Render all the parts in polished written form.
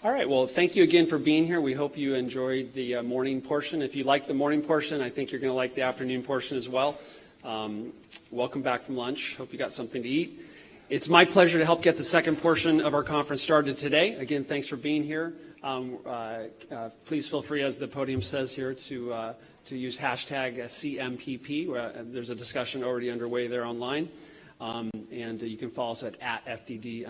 All right, well, thank you again for being here. We hope you enjoyed the morning portion. If you like the morning portion, I think you're going to like the afternoon portion as well. Welcome back from lunch. Hope you got something to eat. It's my pleasure to help get the second portion of our conference started today. Again, thanks for being here. Please feel free, as the podium says here, to use hashtag CMPP. There's a discussion already underway there online. And you can follow us at FDD_CMPP.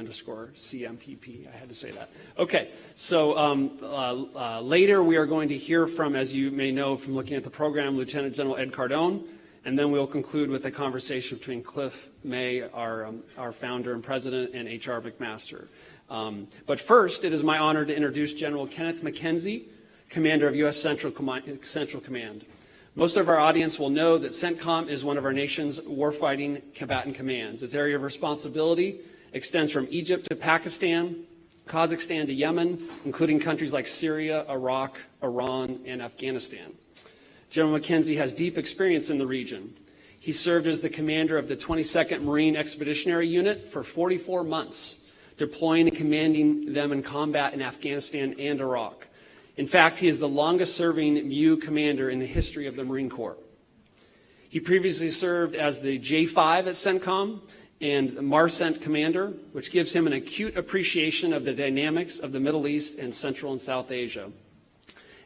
I had to say that. Okay, so later we are going to hear from, as you may know from looking at the program, Lieutenant General Ed Cardone, and then we'll conclude with a conversation between Cliff May, our founder and president, and H.R. McMaster. But first, it is my honor to introduce General Kenneth McKenzie, Commander of U.S. Central Command. Most of our audience will know that Centcom is one of our nation's warfighting combatant commands. Its area of responsibility extends from Egypt to Pakistan, Kazakhstan to Yemen, including countries like Syria, Iraq, Iran, and Afghanistan. General McKenzie has deep experience in the region. He served as the commander of the 22nd Marine Expeditionary Unit for 44 months, deploying and commanding them in combat in Afghanistan and Iraq. In fact, he is the longest-serving MU commander in the history of the Marine Corps. He previously served as the J5 at Centcom and MARCENT commander, which gives him an acute appreciation of the dynamics of the Middle East and Central and South Asia.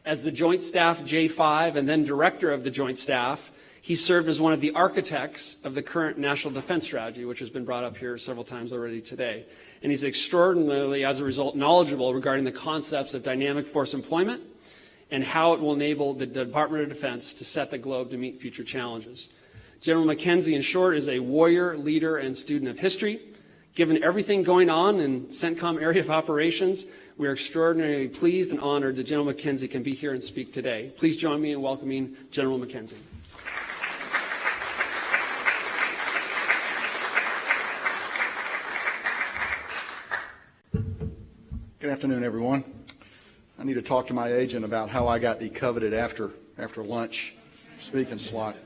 As the Joint Staff J5 and then director of the Joint Staff, he served as one of the architects of the current National Defense Strategy, which has been brought up here several times already today. And he's extraordinarily, as a result, knowledgeable regarding the concepts of dynamic force employment and how it will enable the Department of Defense to set the globe to meet future challenges. General McKenzie, in short, is a warrior, leader, and student of history. Given everything going on in CENTCOM area of operations, we are extraordinarily pleased and honored that General McKenzie can be here and speak today. Please join me in welcoming General McKenzie. Good afternoon, everyone. I need to talk to my agent about how I got the coveted after lunch speaking slot.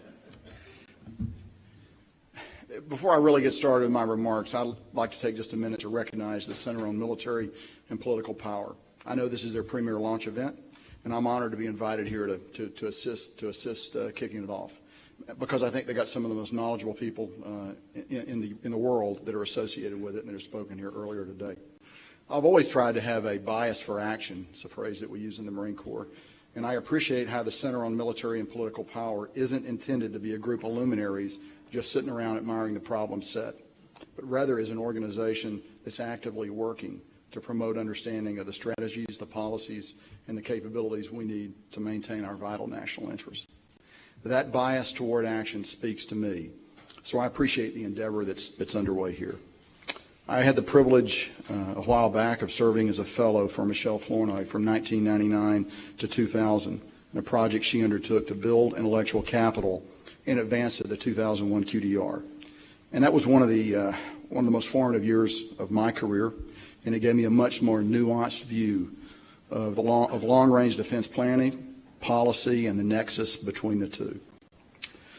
Before I really get started with my remarks, I'd like to take just a minute to recognize the Center on Military and Political Power. I know this is their premier launch event, and I'm honored to be invited here to assist kicking it off, because I think they got some of the most knowledgeable people in the world that are associated with it, and that are spoken here earlier today. I've always tried to have a bias for action. It's a phrase that we use in the Marine Corps. And I appreciate how the Center on Military and Political Power isn't intended to be a group of luminaries just sitting around admiring the problem set, but rather is an organization that's actively working to promote understanding of the strategies, the policies, and the capabilities we need to maintain our vital national interests. That bias toward action speaks to me, so I appreciate the endeavor that's underway here. I had the privilege a while back of serving as a fellow for Michelle Flournoy from 1999 to 2000 in a project she undertook to build intellectual capital in advance of the 2001 QDR. And that was one of the most formative years of my career, and it gave me a much more nuanced view of long-range defense planning, policy, and the nexus between the two.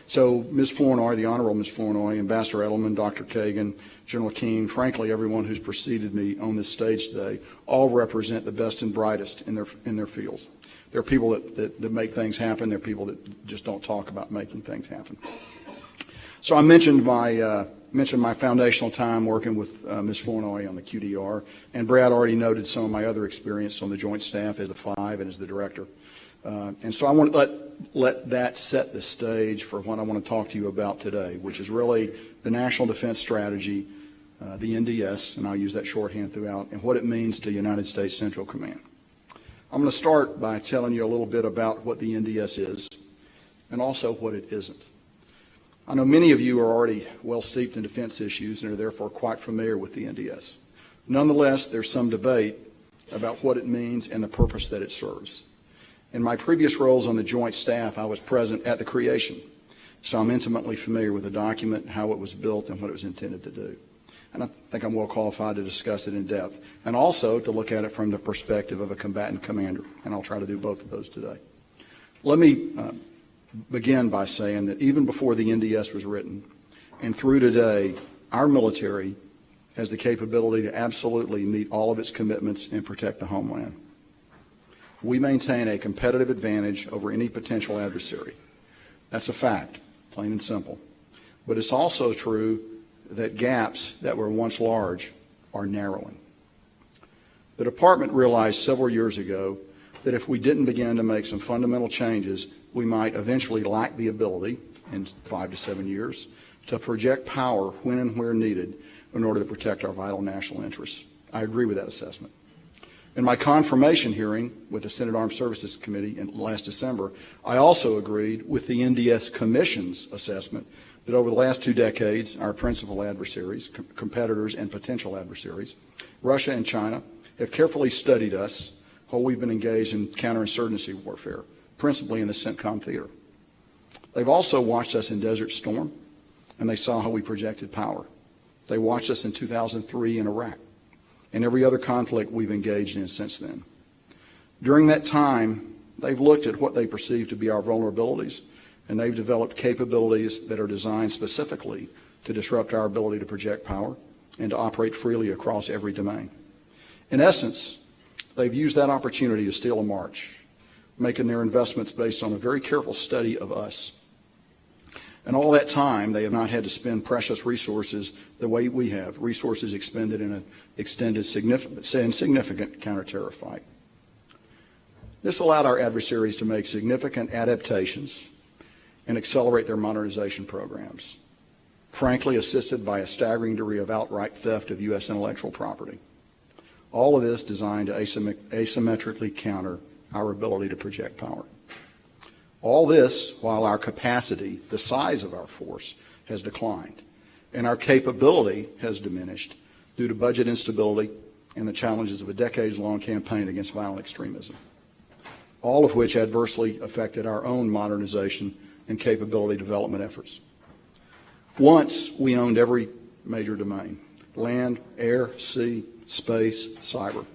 So Ms. Flournoy, the Honorable Ms. Flournoy, Ambassador Edelman, Dr. Kagan, General Keane, frankly, everyone who's preceded me on this stage today, all represent the best and brightest in their fields. There are people that make things happen. There are people that just don't talk about making things happen. So I mentioned my foundational time working with Ms. Flournoy on the QDR, and Brad already noted some of my other experience on the Joint Staff as the 5 and as the director. And so I want to let that set the stage for what I want to talk to you about today, which is really the National Defense Strategy, the NDS, and I'll use that shorthand throughout, and what it means to United States Central Command. I'm going to start by telling you a little bit about what the NDS is and also what it isn't. I know many of you are already well steeped in defense issues and are therefore quite familiar with the NDS. Nonetheless, there's some debate about what it means and the purpose that it serves. In my previous roles on the Joint Staff, I was present at the creation, so I'm intimately familiar with the document, how it was built, and what it was intended to do. And I think I'm well qualified to discuss it in depth, and also to look at it from the perspective of a combatant commander, and I'll try to do both of those today. Let me begin by saying that even before the NDS was written, and through today, our military has the capability to absolutely meet all of its commitments and protect the homeland. We maintain a competitive advantage over any potential adversary. That's a fact, plain and simple. But it's also true that gaps that were once large are narrowing. The department realized several years ago that if we didn't begin to make some fundamental changes, we might eventually lack the ability, in 5 to 7 years, to project power when and where needed in order to protect our vital national interests. I agree with that assessment. In my confirmation hearing with the Senate Armed Services Committee last December, I also agreed with the NDS Commission's assessment that over the last 2 decades, our principal adversaries, competitors and potential adversaries, Russia and China, have carefully studied us while we've been engaged in counterinsurgency warfare, principally in the Centcom theater. They've also watched us in Desert Storm, and they saw how we projected power. They watched us in 2003 in Iraq, and every other conflict we've engaged in since then. During that time, they've looked at what they perceive to be our vulnerabilities, and they've developed capabilities that are designed specifically to disrupt our ability to project power and to operate freely across every domain. In essence, they've used that opportunity to steal a march, making their investments based on a very careful study of us. And all that time, they have not had to spend precious resources the way we have, resources expended in an extended, significant counterterror fight. This allowed our adversaries to make significant adaptations and accelerate their modernization programs, frankly assisted by a staggering degree of outright theft of U.S. intellectual property. All of this designed to asymmetrically counter our ability to project power. All this while our capacity, the size of our force, has declined, and our capability has diminished due to budget instability and the challenges of a decades-long campaign against violent extremism, all of which adversely affected our own modernization and capability development efforts. Once we owned every major domain: land, air, sea, space, cyber.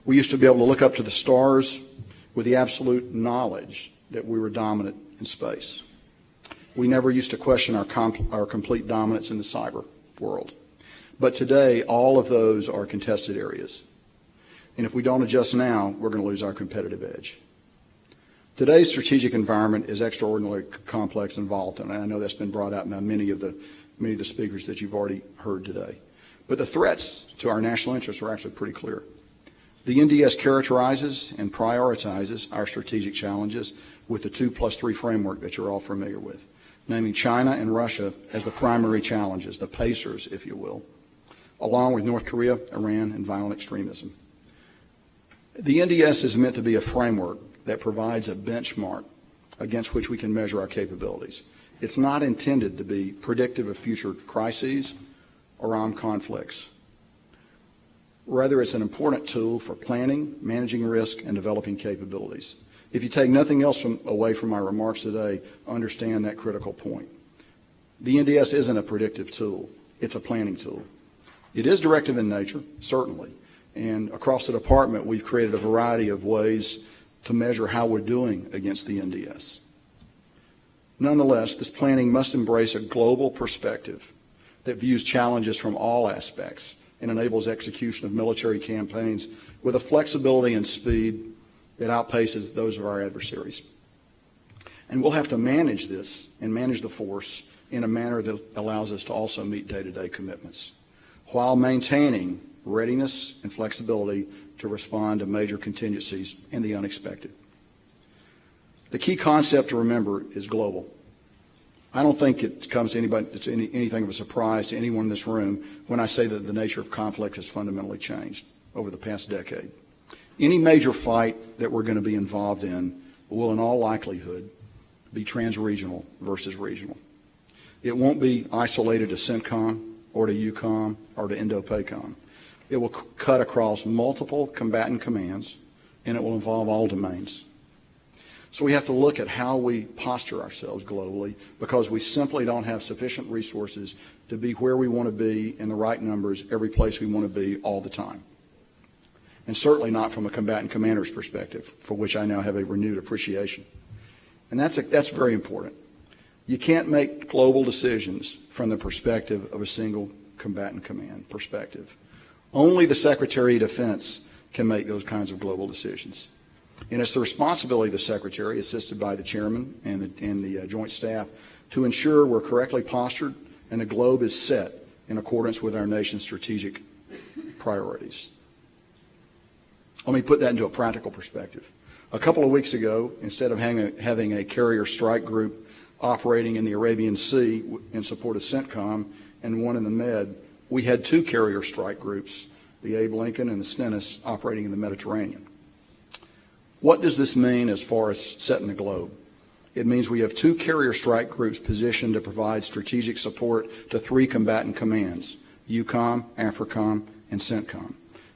We used to be able to look up to the stars with the absolute knowledge that we were dominant in space. We never used to question our complete dominance in the cyber world. But today, all of those are contested areas. And if we don't adjust now, we're going to lose our competitive edge. Today's strategic environment is extraordinarily complex and volatile, and I know that's been brought out by many of the speakers that you've already heard today. But the threats to our national interests are actually pretty clear. The NDS characterizes and prioritizes our strategic challenges with the 2+3 framework that you're all familiar with, naming China and Russia as the primary challenges, the pacers, if you will, along with North Korea, Iran, and violent extremism. The NDS is meant to be a framework that provides a benchmark against which we can measure our capabilities. It's not intended to be predictive of future crises or armed conflicts. Rather, it's an important tool for planning, managing risk, and developing capabilities. If you take nothing else away from my remarks today, understand that critical point. The NDS isn't a predictive tool. It's a planning tool. It is directive in nature, certainly, and across the department we've created a variety of ways to measure how we're doing against the NDS. Nonetheless, this planning must embrace a global perspective that views challenges from all aspects and enables execution of military campaigns with a flexibility and speed that outpaces those of our adversaries. And we'll have to manage this and manage the force in a manner that allows us to also meet day-to-day commitments, while maintaining readiness and flexibility to respond to major contingencies and the unexpected. The key concept to remember is global. I don't think it comes to anybody, it's anything of a surprise to anyone in this room when I say that the nature of conflict has fundamentally changed over the past decade. Any major fight that we're going to be involved in will, in all likelihood, be trans-regional versus regional. It won't be isolated to CENTCOM or to EUCOM or to INDOPACOM. It will cut across multiple combatant commands, and it will involve all domains. So we have to look at how we posture ourselves globally, because we simply don't have sufficient resources to be where we want to be in the right numbers every place we want to be all the time. And certainly not from a combatant commander's perspective, for which I now have a renewed appreciation. And that's very important. You can't make global decisions from the perspective of a single combatant command perspective. Only the Secretary of Defense can make those kinds of global decisions. And it's the responsibility of the Secretary, assisted by the Chairman and the Joint Staff, to ensure we're correctly postured and the globe is set in accordance with our nation's strategic priorities. Let me put that into a practical perspective. A couple of weeks ago, instead of having a carrier strike group operating in the Arabian Sea in support of Centcom and one in the Med, we had two carrier strike groups, the Abe Lincoln and the Stennis, operating in the Mediterranean. What does this mean as far as setting the globe? It means we have two carrier strike groups positioned to provide strategic support to three combatant commands, EUCOM, AFRICOM, and CENTCOM.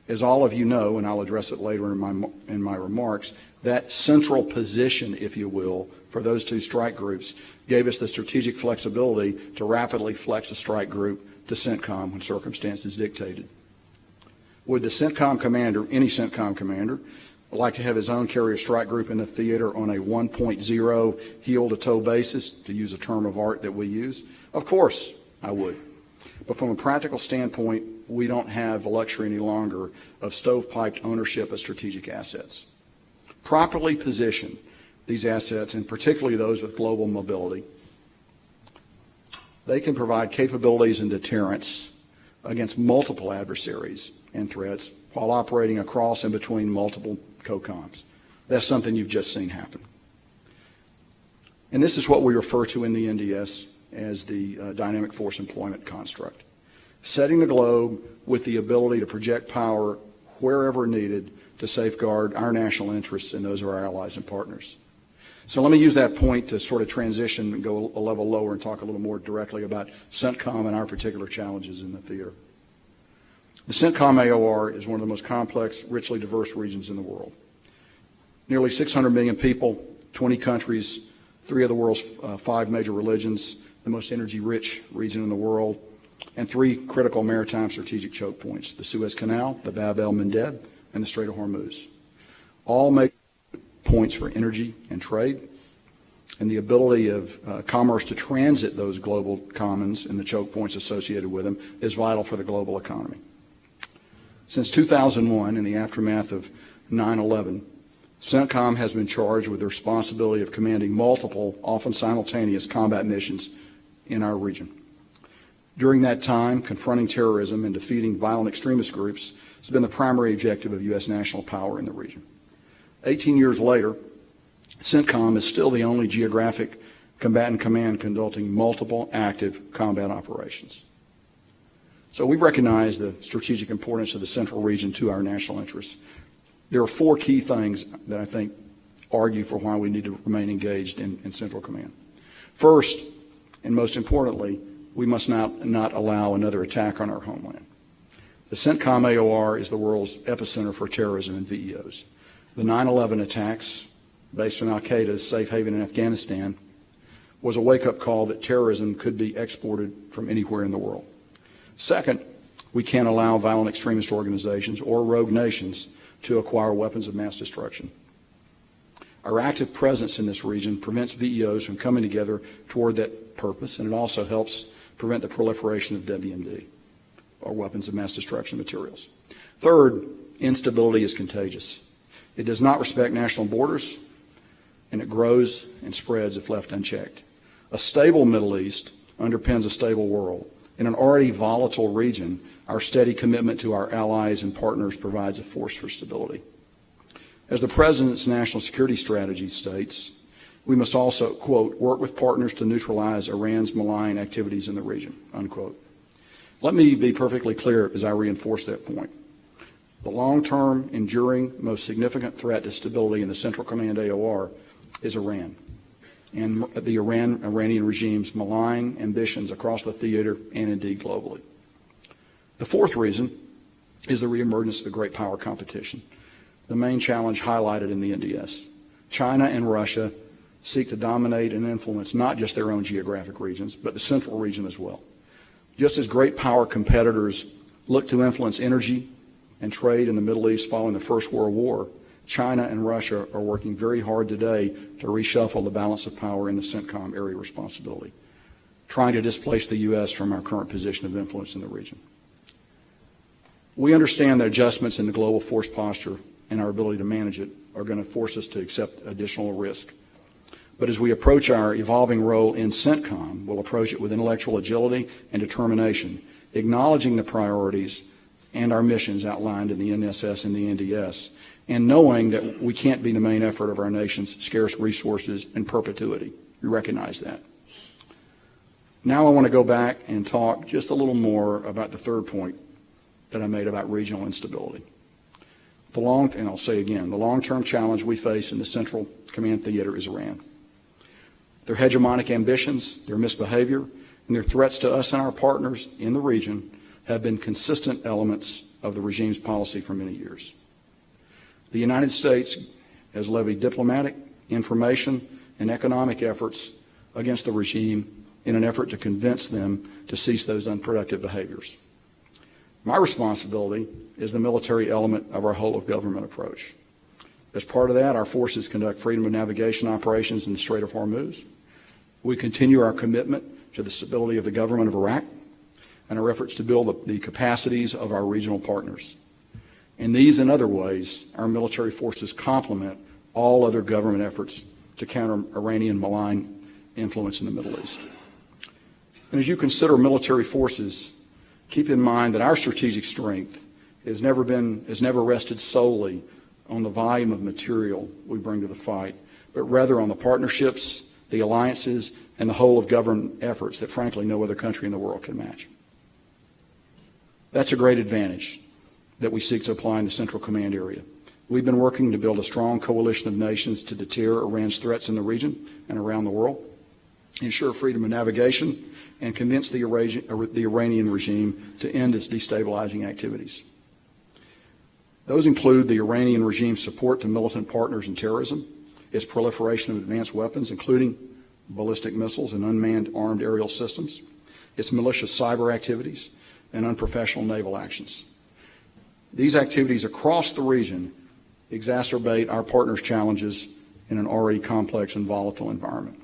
As all of you know, and I'll address it later in my remarks, that central position, if you will, for those two strike groups gave us the strategic flexibility to rapidly flex a strike group to CENTCOM when circumstances dictated. Would the CENTCOM commander, any CENTCOM commander, like to have his own carrier strike group in the theater on a 1.0 heel-to-toe basis, to use a term of art that we use? Of course I would. But from a practical standpoint, we don't have the luxury any longer of stovepiped ownership of strategic assets. Properly position these assets, and particularly those with global mobility, they can provide capabilities and deterrence against multiple adversaries and threats while operating across and between multiple COCOMs. That's something you've just seen happen. And this is what we refer to in the NDS as the dynamic force employment construct. Setting the globe with the ability to project power wherever needed to safeguard our national interests and those of our allies and partners. So let me use that point to sort of transition and go a level lower and talk a little more directly about CENTCOM and our particular challenges in the theater. The CENTCOM AOR is one of the most complex, richly diverse regions in the world. Nearly 600 million people, 20 countries, 3 of the world's 5 major religions, the most energy-rich region in the world, and 3 critical maritime strategic choke points, the Suez Canal, the Bab el-Mandeb, and the Strait of Hormuz. All make points for energy and trade, and the ability of commerce to transit those global commons and the choke points associated with them is vital for the global economy. Since 2001, in the aftermath of 9/11, CENTCOM has been charged with the responsibility of commanding multiple, often simultaneous combat missions in our region. During that time, confronting terrorism and defeating violent extremist groups has been the primary objective of U.S. national power in the region. 18 years later, CENTCOM is still the only geographic combatant command conducting multiple active combat operations. So we recognize the strategic importance of the central region to our national interests. There are 4 key things that I think argue for why we need to remain engaged in Central Command. First, and most importantly, we must not allow another attack on our homeland. The CENTCOM AOR is the world's epicenter for terrorism and VEOs. The 9/11 attacks, based on al-Qaeda's safe haven in Afghanistan, was a wake-up call that terrorism could be exported from anywhere in the world. Second, we can't allow violent extremist organizations or rogue nations to acquire weapons of mass destruction. Our active presence in this region prevents VEOs from coming together toward that purpose, and it also helps prevent the proliferation of WMD, or weapons of mass destruction materials. Third, instability is contagious. It does not respect national borders, and it grows and spreads if left unchecked. A stable Middle East underpins a stable world. In an already volatile region, our steady commitment to our allies and partners provides a force for stability. As the President's national security strategy states, we must also, quote, work with partners to neutralize Iran's malign activities in the region, unquote. Let me be perfectly clear as I reinforce that point. The long-term, enduring, most significant threat to stability in the Central Command AOR is Iran and the Iranian regime's malign ambitions across the theater and indeed globally. The fourth reason is the reemergence of the great power competition, the main challenge highlighted in the NDS. China and Russia seek to dominate and influence not just their own geographic regions, but the central region as well. Just as great power competitors look to influence energy and trade in the Middle East following the First World War, China and Russia are working very hard today to reshuffle the balance of power in the CENTCOM area responsibility. trying to displace the U.S. from our current position of influence in the region. We understand that adjustments in the global force posture and our ability to manage it are going to force us to accept additional risk. But as we approach our evolving role in Centcom, we'll approach it with intellectual agility and determination, acknowledging the priorities and our missions outlined in the NSS and the NDS, and knowing that we can't be the main effort of our nation's scarce resources in perpetuity. We recognize that. Now I want to go back and talk just a little more about the third point that I made about regional instability. And I'll say again, the long-term challenge we face in the Central Command Theater is Iran. Their hegemonic ambitions, their misbehavior, and their threats to us and our partners in the region have been consistent elements of the regime's policy for many years. The United States has levied diplomatic, information, and economic efforts against the regime in an effort to convince them to cease those unproductive behaviors. My responsibility is the military element of our whole-of-government approach. As part of that, our forces conduct freedom of navigation operations in the Strait of Hormuz. We continue our commitment to the stability of the government of Iraq and our efforts to build the capacities of our regional partners. In these and other ways, our military forces complement all other government efforts to counter Iranian malign influence in the Middle East. And as you consider military forces, keep in mind that our strategic strength has never rested solely on the volume of material we bring to the fight, but rather on the partnerships, the alliances, and the whole of government efforts that, frankly, no other country in the world can match. That's a great advantage that we seek to apply in the Central Command area. We've been working to build a strong coalition of nations to deter Iran's threats in the region and around the world, ensure freedom of navigation, and convince the Iranian regime to end its destabilizing activities. Those include the Iranian regime's support to militant partners in terrorism, its proliferation of advanced weapons, including ballistic missiles and unmanned armed aerial systems, its malicious cyber activities, and unprofessional naval actions. These activities across the region exacerbate our partners' challenges in an already complex and volatile environment.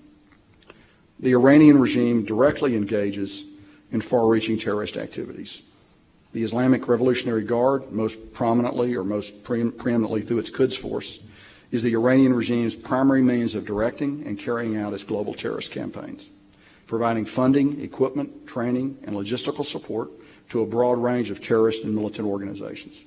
The Iranian regime directly engages in far-reaching terrorist activities. The Islamic Revolutionary Guard, most prominently or most preeminently through its Quds Force, is the Iranian regime's primary means of directing and carrying out its global terrorist campaigns, providing funding, equipment, training, and logistical support to a broad range of terrorist and militant organizations.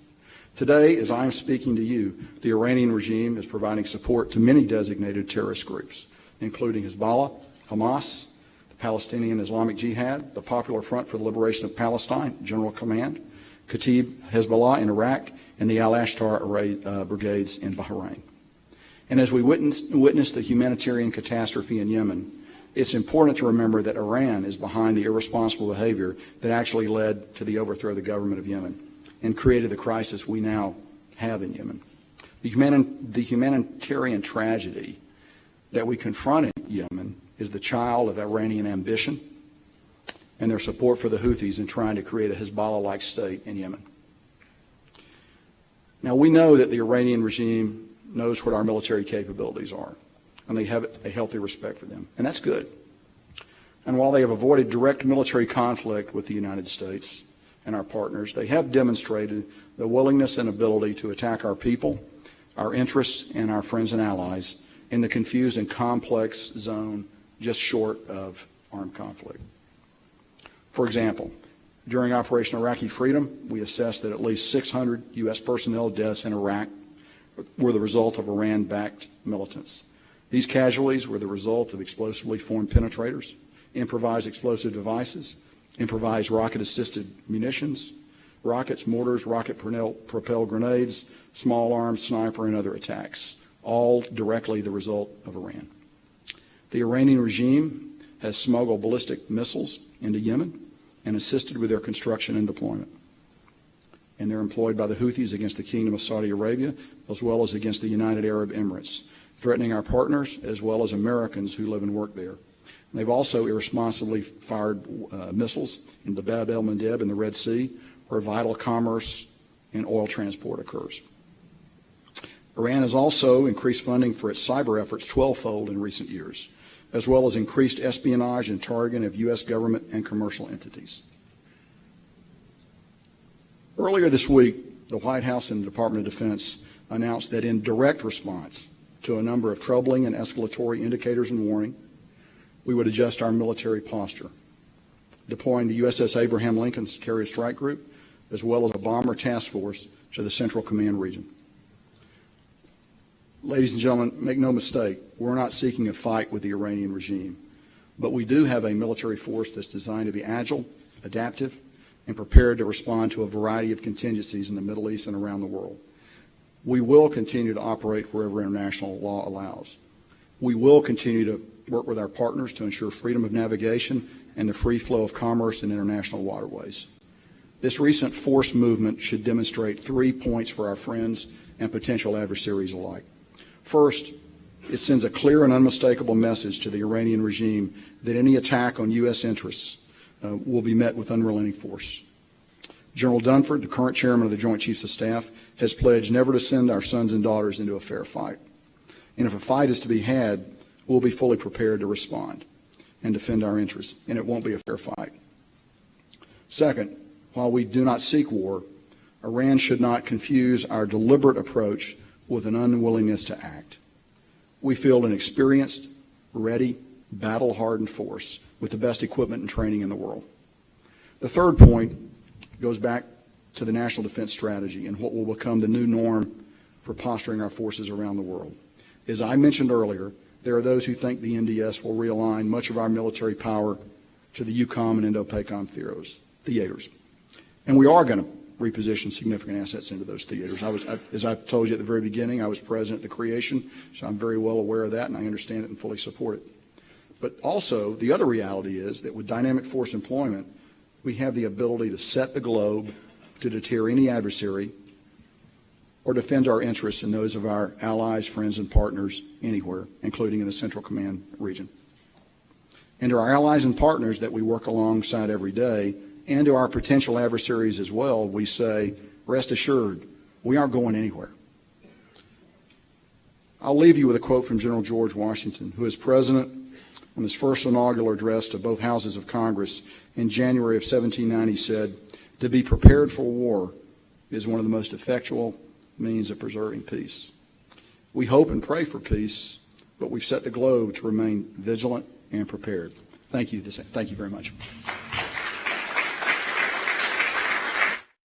Today, as I am speaking to you, the Iranian regime is providing support to many designated terrorist groups, including Hezbollah, Hamas, the Palestinian Islamic Jihad, the Popular Front for the Liberation of Palestine, General Command, Kataib Hezbollah in Iraq, and the Al-Ashtar brigades in Bahrain. And as we witness the humanitarian catastrophe in Yemen, it's important to remember that Iran is behind the irresponsible behavior that actually led to the overthrow of the government of Yemen and created the crisis we now have in Yemen. The humanitarian tragedy that we confront in Yemen is the child of Iranian ambition and their support for the Houthis in trying to create a Hezbollah-like state in Yemen. Now, we know that the Iranian regime knows what our military capabilities are, and they have a healthy respect for them, and that's good. And while they have avoided direct military conflict with the United States and our partners, they have demonstrated the willingness and ability to attack our people, our interests, and our friends and allies in the confused and complex zone just short of armed conflict. For example, during Operation Iraqi Freedom, we assessed that at least 600 U.S. personnel deaths in Iraq were the result of Iran-backed militants. These casualties were the result of explosively formed penetrators, improvised explosive devices, improvised rocket-assisted munitions, rockets, mortars, rocket-propelled grenades, small arms, sniper, and other attacks, all directly the result of Iran. The Iranian regime has smuggled ballistic missiles into Yemen and assisted with their construction and deployment. And they're employed by the Houthis against the Kingdom of Saudi Arabia, as well as against the United Arab Emirates, threatening our partners as well as Americans who live and work there. They've also irresponsibly fired missiles in the Bab el-Mandeb in the Red Sea, where vital commerce and oil transport occurs. Iran has also increased funding for its cyber efforts 12-fold in recent years, as well as increased espionage and targeting of U.S. government and commercial entities. Earlier this week, the White House and the Department of Defense announced that in direct response to a number of troubling and escalatory indicators and warning, we would adjust our military posture, deploying the USS Abraham Lincoln's Carrier Strike Group, as well as a bomber task force to the Central Command region. Ladies and gentlemen, make no mistake, we're not seeking a fight with the Iranian regime, but we do have a military force that's designed to be agile, adaptive, and prepared to respond to a variety of contingencies in the Middle East and around the world. We will continue to operate wherever international law allows. We will continue to work with our partners to ensure freedom of navigation and the free flow of commerce in international waterways. This recent force movement should demonstrate 3 points for our friends and potential adversaries alike. First, it sends a clear and unmistakable message to the Iranian regime that any attack on U.S. interests will be met with unrelenting force. General Dunford, the current chairman of the Joint Chiefs of Staff, has pledged never to send our sons and daughters into a fair fight. And if a fight is to be had, we'll be fully prepared to respond and defend our interests, and it won't be a fair fight. Second, while we do not seek war, Iran should not confuse our deliberate approach with an unwillingness to act. We field an experienced, ready, battle-hardened force with the best equipment and training in the world. The third point goes back to the National Defense Strategy and what will become the new norm for posturing our forces around the world. As I mentioned earlier, there are those who think the NDS will realign much of our military power to the EUCOM and Indo-PACOM theaters. And we are going to reposition significant assets into those theaters. As I told you at the very beginning, I was present at the creation, so I'm very well aware of that, and I understand it and fully support it. But also, the other reality is that with dynamic force employment, we have the ability to set the globe to deter any adversary or defend our interests and those of our allies, friends, and partners anywhere, including in the Central Command region. And to our allies and partners that we work alongside every day, and to our potential adversaries as well, we say, rest assured, we aren't going anywhere. I'll leave you with a quote from General George Washington, who, as president, on his first inaugural address to both houses of Congress in January of 1790, said, "To be prepared for war is one of the most effectual means of preserving peace." We hope and pray for peace, but we've set the globe to remain vigilant and prepared. Thank you very much.